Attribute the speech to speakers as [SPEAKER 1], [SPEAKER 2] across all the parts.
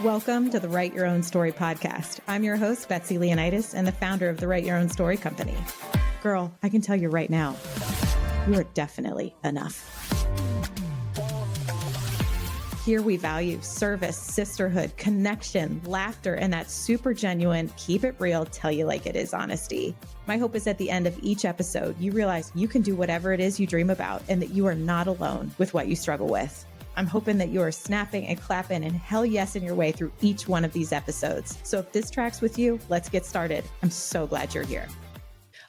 [SPEAKER 1] Welcome to the Write Your Own Story podcast. I'm your host, Betsy Leonidas, and the founder of the Write Your Own Story company. Girl, I can tell you right now, you are definitely enough. Here we value service, sisterhood, connection, laughter, and that super genuine, keep it real, tell you like it is honesty. My hope is at the end of each episode, you realize you can do whatever it is you dream about and that you are not alone with what you struggle with. I'm hoping that you are snapping and clapping and hell yes in your way through each one of these episodes. So if this tracks with you, let's get started. I'm so glad you're here.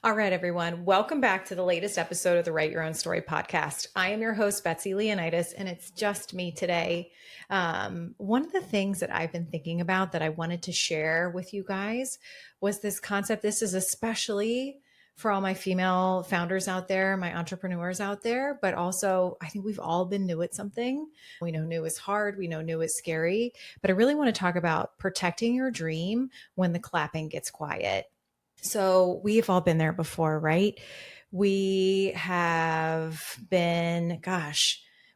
[SPEAKER 1] All right, everyone. Welcome back to the latest episode of the Write Your Own Story podcast. I am your host, Betsy Leonidas, and it's just me today. One of the things that I've been thinking about that I wanted to share with you guys was this concept. This is especially for all my female founders out there, my entrepreneurs out there, but also I think we've all been new at something. We know new is hard. We know new is scary, but I really want to talk about protecting your dream when the clapping gets quiet. So we've all been there before, right? We have been,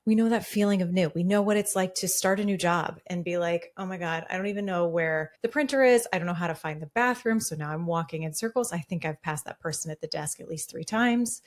[SPEAKER 1] we know that feeling of new. We know what it's like to start a new job and be like, oh my God, I don't even know where the printer is. I don't know how to find the bathroom. So now I'm walking in circles. I think I've passed that person at the desk at least 3 times.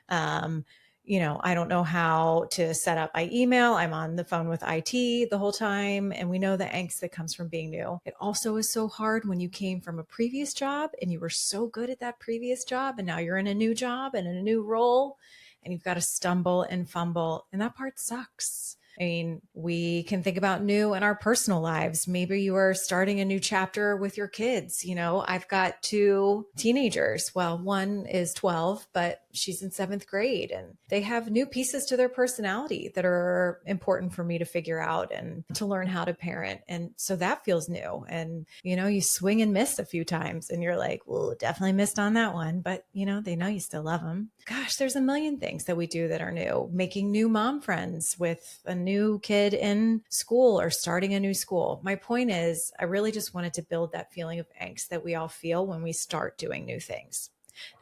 [SPEAKER 1] I don't know how to set up my email. I'm on the phone with IT the whole time. And we know the angst that comes from being new. It also is so hard when you came from a previous job and you were so good at that previous job. And now you're in a new job and in a new role and you've got to stumble and fumble. And that part sucks. I mean, we can think about new in our personal lives. Maybe you are starting a new chapter with your kids. I've got 2 teenagers. Well, one is 12, but she's in 7th grade and they have new pieces to their personality that are important for me to figure out and to learn how to parent. And so that feels new. And, you swing and miss a few times and you're like, well, definitely missed on that one. But, they know you still love them. Gosh, there's a million things that we do that are new. Making new mom friends with a new kid in school or starting a new school. My point is, I really just wanted to build that feeling of angst that we all feel when we start doing new things.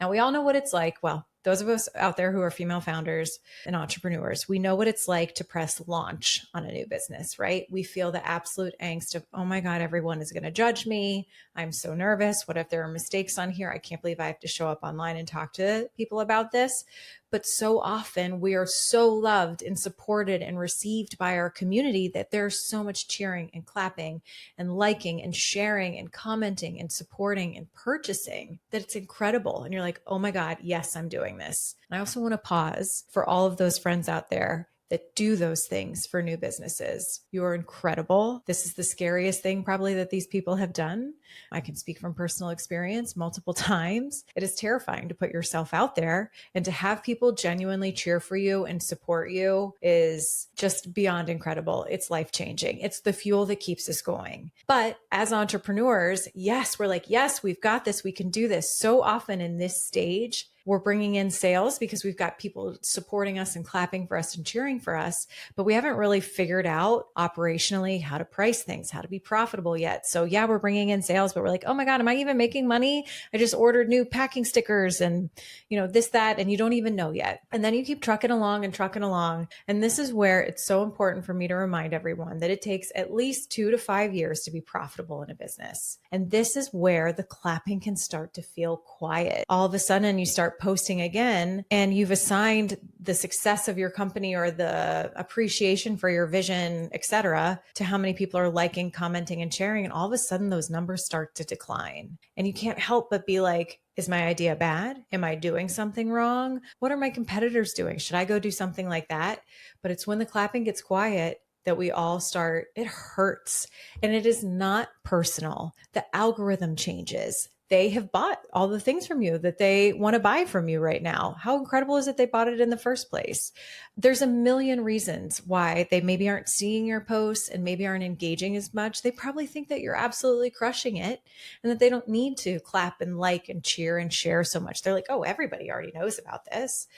[SPEAKER 1] Now, we all know what it's like. Well, those of us out there who are female founders and entrepreneurs, we know what it's like to press launch on a new business, right? We feel the absolute angst of, oh my God, everyone is going to judge me. I'm so nervous. What if there are mistakes on here? I can't believe I have to show up online and talk to people about this. But so often we are so loved and supported and received by our community that there's so much cheering and clapping and liking and sharing and commenting and supporting and purchasing that it's incredible. And you're like, oh my God, yes, I'm doing this. And I also want to pause for all of those friends out there that do those things for new businesses. You are incredible. This is the scariest thing probably that these people have done. I can speak from personal experience multiple times. It is terrifying to put yourself out there, and to have people genuinely cheer for you and support you is just beyond incredible. It's life-changing. It's the fuel that keeps us going. But as entrepreneurs, yes, we're like, yes, we've got this. We can do this. So often in this stage, we're bringing in sales because we've got people supporting us and clapping for us and cheering for us, but we haven't really figured out operationally how to price things, how to be profitable yet. So yeah, we're bringing in sales, but we're like, oh my God, am I even making money? I just ordered new packing stickers and this, that, and you don't even know yet. And then you keep trucking along. And this is where it's so important for me to remind everyone that it takes at least 2 to 5 years to be profitable in a business. And this is where the clapping can start to feel quiet. All of a sudden you start posting again and you've assigned the success of your company or the appreciation for your vision, etc., to how many people are liking, commenting, and sharing. And all of a sudden those numbers start to decline. And you can't help but be like, is my idea bad? Am I doing something wrong? What are my competitors doing? Should I go do something like that? But it's when the clapping gets quiet that we all start, it hurts. And it is not personal. The algorithm changes. They have bought all the things from you that they want to buy from you right now. How incredible is it they bought it in the first place? There's a million reasons why they maybe aren't seeing your posts and maybe aren't engaging as much. They probably think that you're absolutely crushing it and that they don't need to clap and like and cheer and share so much. They're like, oh, everybody already knows about this.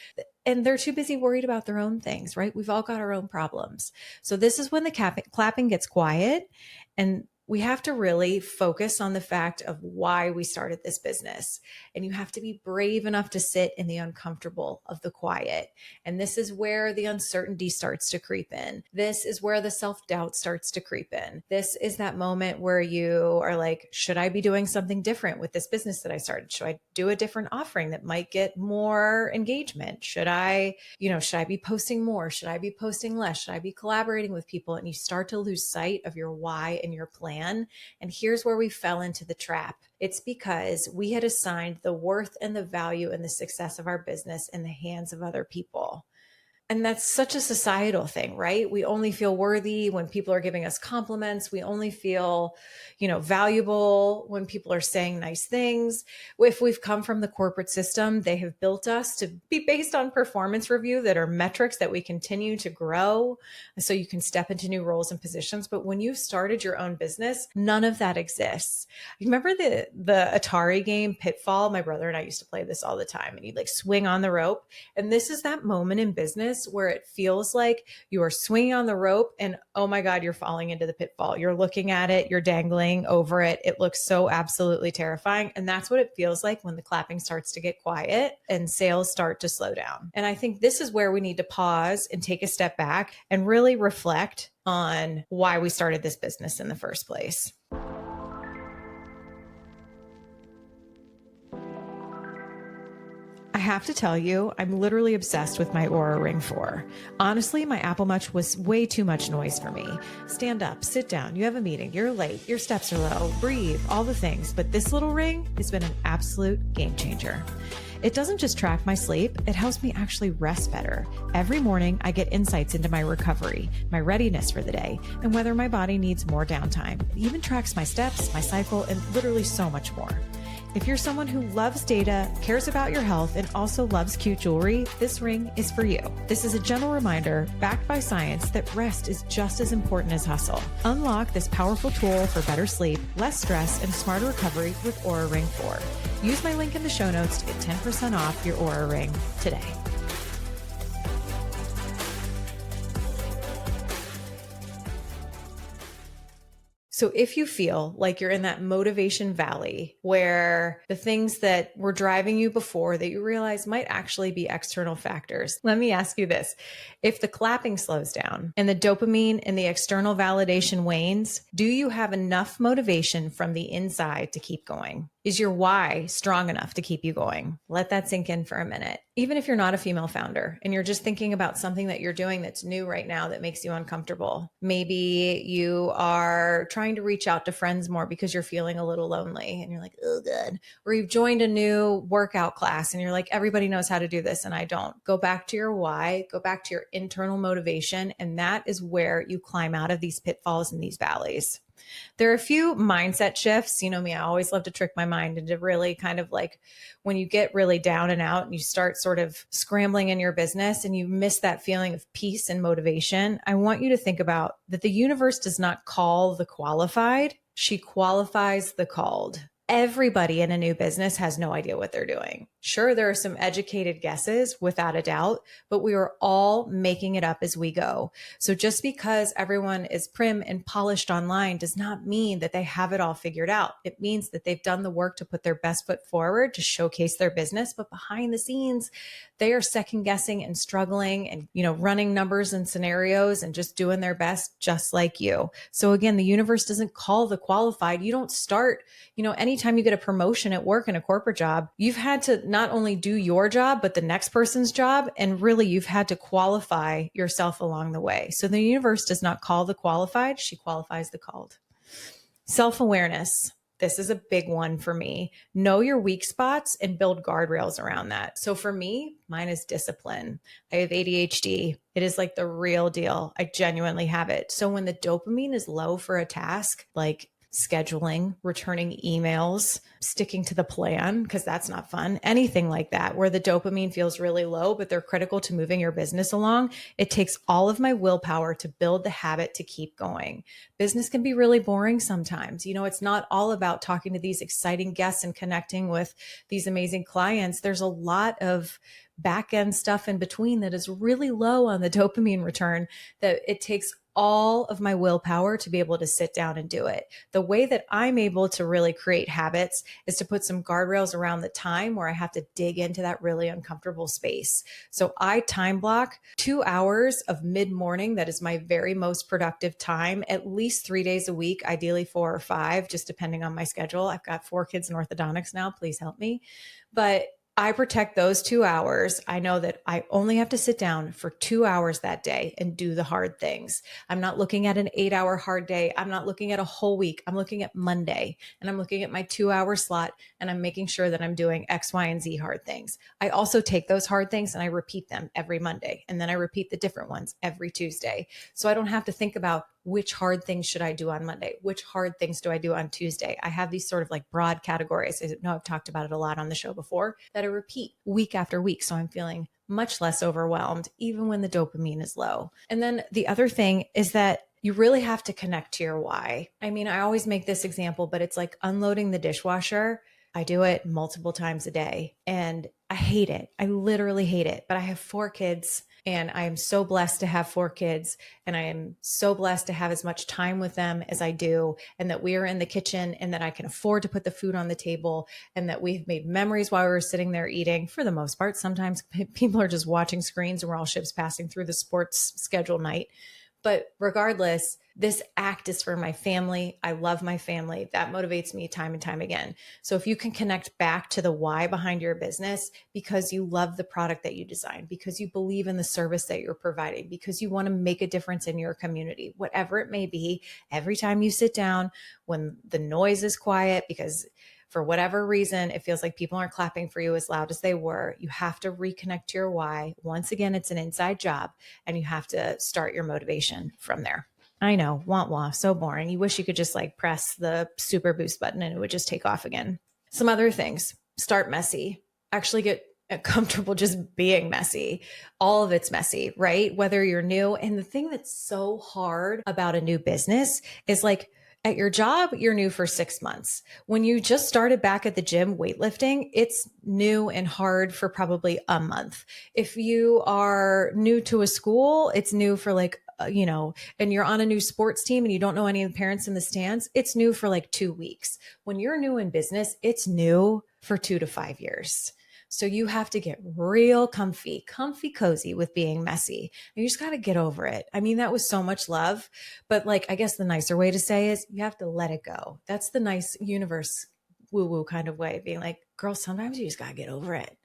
[SPEAKER 1] And they're too busy worried about their own things, right? We've all got our own problems. So this is when the clapping gets quiet. And we have to really focus on the fact of why we started this business. And you have to be brave enough to sit in the uncomfortable of the quiet. And this is where the uncertainty starts to creep in. This is where the self-doubt starts to creep in. This is that moment where you are like, should I be doing something different with this business that I started? Should I do a different offering that might get more engagement? Should I be posting more? Should I be posting less? Should I be collaborating with people? And you start to lose sight of your why and your plan. And here's where we fell into the trap. It's because we had assigned the worth and the value and the success of our business in the hands of other people. And that's such a societal thing, right? We only feel worthy when people are giving us compliments. We only feel, valuable when people are saying nice things. If we've come from the corporate system, they have built us to be based on performance review that are metrics that we continue to grow so you can step into new roles and positions. But when you started your own business, none of that exists. You remember the Atari game Pitfall? My brother and I used to play this all the time, and you'd like swing on the rope. And this is that moment in business where it feels like you are swinging on the rope and, oh my God, you're falling into the pitfall. You're looking at it, you're dangling over it. It looks so absolutely terrifying. And that's what it feels like when the clapping starts to get quiet and sales start to slow down. And I think this is where we need to pause and take a step back and really reflect on why we started this business in the first place. I have to tell you, I'm literally obsessed with my Oura Ring 4. Honestly, my Apple Watch was way too much noise for me. Stand up, sit down, you have a meeting, you're late, your steps are low, breathe, all the things. But this little ring has been an absolute game changer. It doesn't just track my sleep, it helps me actually rest better. Every morning, I get insights into my recovery, my readiness for the day, and whether my body needs more downtime. It even tracks my steps, my cycle, and literally so much more. If you're someone who loves data, cares about your health, and also loves cute jewelry, this ring is for you. This is a gentle reminder, backed by science, that rest is just as important as hustle. Unlock this powerful tool for better sleep, less stress, and smarter recovery with Oura Ring 4. Use my link in the show notes to get 10% off your Oura Ring today. So if you feel like you're in that motivation valley where the things that were driving you before that you realize might actually be external factors, let me ask you this. If the clapping slows down and the dopamine and the external validation wanes, do you have enough motivation from the inside to keep going? Is your why strong enough to keep you going? Let that sink in for a minute. Even if you're not a female founder and you're just thinking about something that you're doing that's new right now that makes you uncomfortable. Maybe you are trying to reach out to friends more because you're feeling a little lonely and you're like, oh, good. Or you've joined a new workout class and you're like, everybody knows how to do this and I don't. Go back to your why, go back to your internal motivation. And that is where you climb out of these pitfalls and these valleys. There are a few mindset shifts. You know me, I always love to trick my mind into really kind of like when you get really down and out and you start sort of scrambling in your business and you miss that feeling of peace and motivation. I want you to think about that the universe does not call the qualified. She qualifies the called. Everybody in a new business has no idea what they're doing. Sure, there are some educated guesses without a doubt, but we are all making it up as we go. So just because everyone is prim and polished online does not mean that they have it all figured out. It means that they've done the work to put their best foot forward to showcase their business, but behind the scenes, they are second guessing and struggling and, running numbers and scenarios and just doing their best, just like you. So again, the universe doesn't call the qualified. You don't start, anytime you get a promotion at work in a corporate job, you've had to not only do your job, but the next person's job. And really, you've had to qualify yourself along the way. So the universe does not call the qualified. She qualifies the called. Self-awareness. This is a big one for me. Know your weak spots and build guardrails around that. So for me, mine is discipline. I have ADHD. It is like the real deal. I genuinely have it. So when the dopamine is low for a task, like scheduling, returning emails, sticking to the plan, because that's not fun. Anything like that, where the dopamine feels really low, but they're critical to moving your business along. It takes all of my willpower to build the habit to keep going. Business can be really boring sometimes. It's not all about talking to these exciting guests and connecting with these amazing clients. There's a lot of back end stuff in between that is really low on the dopamine return that it takes all of my willpower to be able to sit down and do it. The way that I'm able to really create habits is to put some guardrails around the time where I have to dig into that really uncomfortable space. So I time block 2 hours of mid-morning. That is my very most productive time, at least 3 days a week, ideally 4 or 5, just depending on my schedule. I've got 4 kids in orthodontics now. Please help me. But I protect those 2 hours. I know that I only have to sit down for 2 hours that day and do the hard things. I'm not looking at an 8-hour hard day. I'm not looking at a whole week. I'm looking at Monday and I'm looking at my 2-hour slot and I'm making sure that I'm doing X, Y, and Z hard things. I also take those hard things and I repeat them every Monday. And then I repeat the different ones every Tuesday. So I don't have to think about which hard things should I do on Monday? Which hard things do I do on Tuesday? I have these sort of like broad categories. I know I've talked about it a lot on the show before that I repeat week after week. So I'm feeling much less overwhelmed, even when the dopamine is low. And then the other thing is that you really have to connect to your why. I mean, I always make this example, but it's like unloading the dishwasher. I do it multiple times a day and I hate it. I literally hate it, but I have 4 kids. And I am so blessed to have 4 kids. And I am so blessed to have as much time with them as I do. And that we are in the kitchen and that I can afford to put the food on the table. And that we've made memories while we were sitting there eating. For the most part, sometimes people are just watching screens and we're all ships passing through the sports schedule night. But regardless, this act is for my family. I love my family. That motivates me time and time again. So if you can connect back to the why behind your business, because you love the product that you design, because you believe in the service that you're providing, because you want to make a difference in your community, whatever it may be, every time you sit down, when the noise is quiet, because for whatever reason, it feels like people aren't clapping for you as loud as they were. You have to reconnect to your why. Once again, it's an inside job and you have to start your motivation from there. I know, wah, so boring. You wish you could just like press the super boost button and it would just take off again. Some other things, start messy, actually get comfortable just being messy. All of it's messy, right? Whether you're new. And the thing that's so hard about a new business is like, at your job, you're new for 6 months. When you just started back at the gym weightlifting, it's new and hard for probably a month. If you are new to a school, it's new for like, and you're on a new sports team and you don't know any of the parents in the stands, it's new for like 2 weeks. When you're new in business, it's new for 2 to 5 years. So you have to get real comfy, cozy with being messy. And you just got to get over it. I mean, that was so much love, but like, I guess the nicer way to say is you have to let it go. That's the nice universe woo-woo kind of way of being like, girl, sometimes you just got to get over it.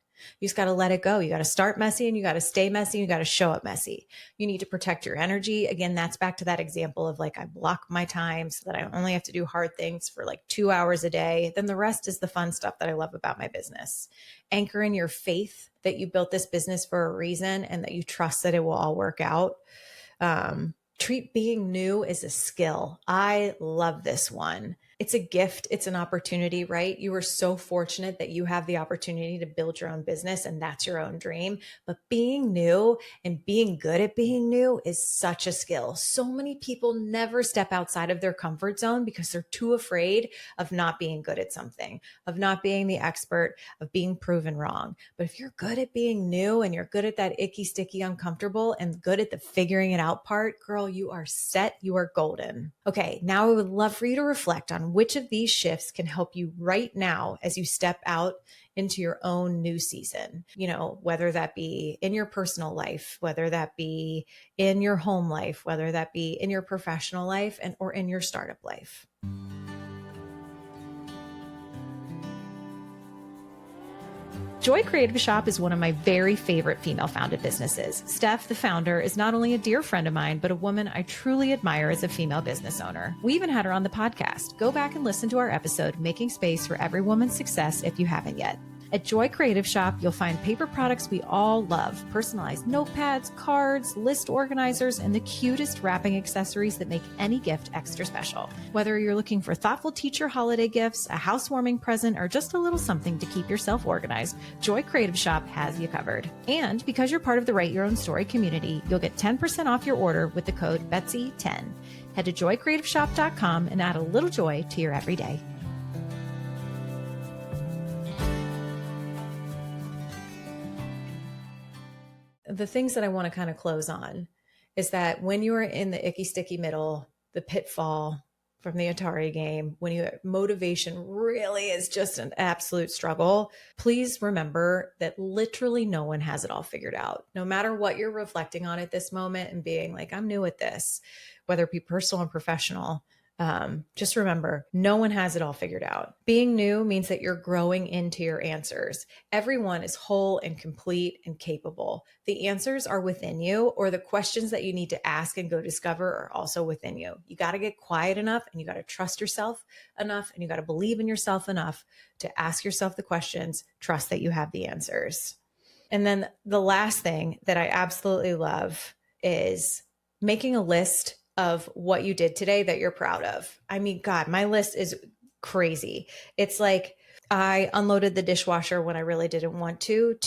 [SPEAKER 1] You just got to let it go. You got to start messy and you got to stay messy. And you got to show up messy. You need to protect your energy. Again, that's back to that example of like, I block my time so that I only have to do hard things for like 2 hours a day. Then the rest is the fun stuff that I love about my business. Anchor in your faith that you built this business for a reason and that you trust that it will all work out. Treat being new as a skill. I love this one. It's a gift. It's an opportunity, right? You are so fortunate that you have the opportunity to build your own business and that's your own dream. But being new and being good at being new is such a skill. So many people never step outside of their comfort zone because they're too afraid of not being good at something, of not being the expert, of being proven wrong. But if you're good at being new and you're good at that icky, sticky, uncomfortable and good at the figuring it out part, girl, you are set. You are golden. Okay, now I would love for you to reflect on which of these shifts can help you right now as you step out into your own new season, whether that be in your personal life, whether that be in your home life, whether that be in your professional life or in your startup life. Joy Creative Shop is one of my very favorite female-founded businesses. Steph, the founder, is not only a dear friend of mine, but a woman I truly admire as a female business owner. We even had her on the podcast. Go back and listen to our episode, Making Space for Every Woman's Success, if you haven't yet. At Joy Creative Shop, you'll find paper products we all love, personalized notepads, cards, list organizers, and the cutest wrapping accessories that make any gift extra special. Whether you're looking for thoughtful teacher holiday gifts, a housewarming present, or just a little something to keep yourself organized, Joy Creative Shop has you covered. And because you're part of the Write Your Own Story community, you'll get 10% off your order with the code BETSY10. Head to joycreativeshop.com and add a little joy to your everyday. The things that I want to kind of close on is that when you are in the icky, sticky middle, the pitfall from the Atari game, when motivation really is just an absolute struggle, please remember that literally no one has it all figured out. No matter what you're reflecting on at this moment and being like, I'm new at this, whether it be personal or professional, just remember, no one has it all figured out. Being new means that you're growing into your answers. Everyone is whole and complete and capable. The answers are within you, or the questions that you need to ask and go discover are also within you. You got to get quiet enough, and you got to trust yourself enough, and you got to believe in yourself enough to ask yourself the questions, trust that you have the answers. And then the last thing that I absolutely love is making a list of what you did today that you're proud of. I mean, God, my list is crazy. It's like I unloaded the dishwasher when I really didn't want to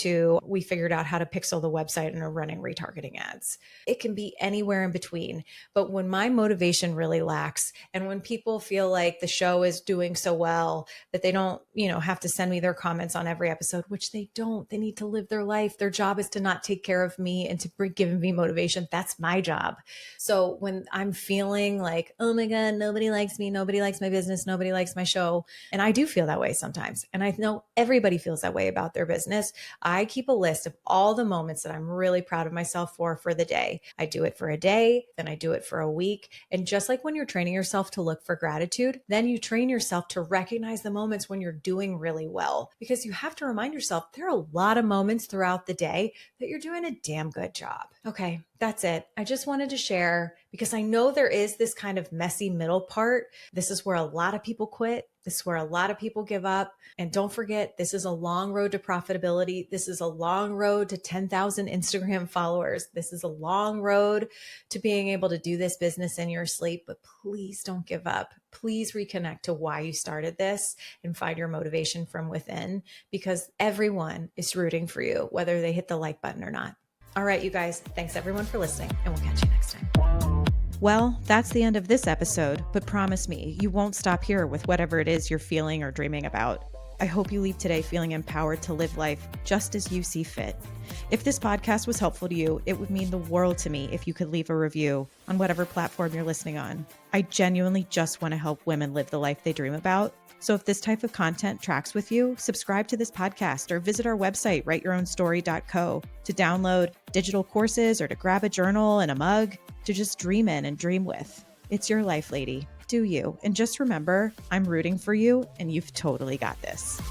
[SPEAKER 1] we figured out how to pixel the website and are running retargeting ads. It can be anywhere in between. But when my motivation really lacks, and when people feel like the show is doing so well that they don't, have to send me their comments on every episode, which they don't. They need to live their life. Their job is to not take care of me and to give me motivation. That's my job. So when I'm feeling like, oh my God, nobody likes me, nobody likes my business, nobody likes my show, and I do feel that way sometimes. And I know everybody feels that way about their business. I keep a list of all the moments that I'm really proud of myself for the day. I do it for a day, then I do it for a week. And just like when you're training yourself to look for gratitude, then you train yourself to recognize the moments when you're doing really well, because you have to remind yourself there are a lot of moments throughout the day that you're doing a damn good job. Okay, that's it. I just wanted to share because I know there is this kind of messy middle part. This is where a lot of people quit. This is where a lot of people give up. And don't forget, this is a long road to profitability. This is a long road to 10,000 Instagram followers. This is a long road to being able to do this business in your sleep. But please don't give up. Please reconnect to why you started this and find your motivation from within, because everyone is rooting for you, whether they hit the like button or not. All right, you guys, thanks everyone for listening, and we'll catch you next time. Well, that's the end of this episode, but promise me, you won't stop here with whatever it is you're feeling or dreaming about. I hope you leave today feeling empowered to live life just as you see fit. If this podcast was helpful to you, it would mean the world to me if you could leave a review on whatever platform you're listening on. I genuinely just want to help women live the life they dream about. So if this type of content tracks with you, subscribe to this podcast or visit our website, writeyourownsstory.co, to download digital courses or to grab a journal and a mug to just dream in and dream with. It's your life, lady. Do you. And just remember, I'm rooting for you, and you've totally got this.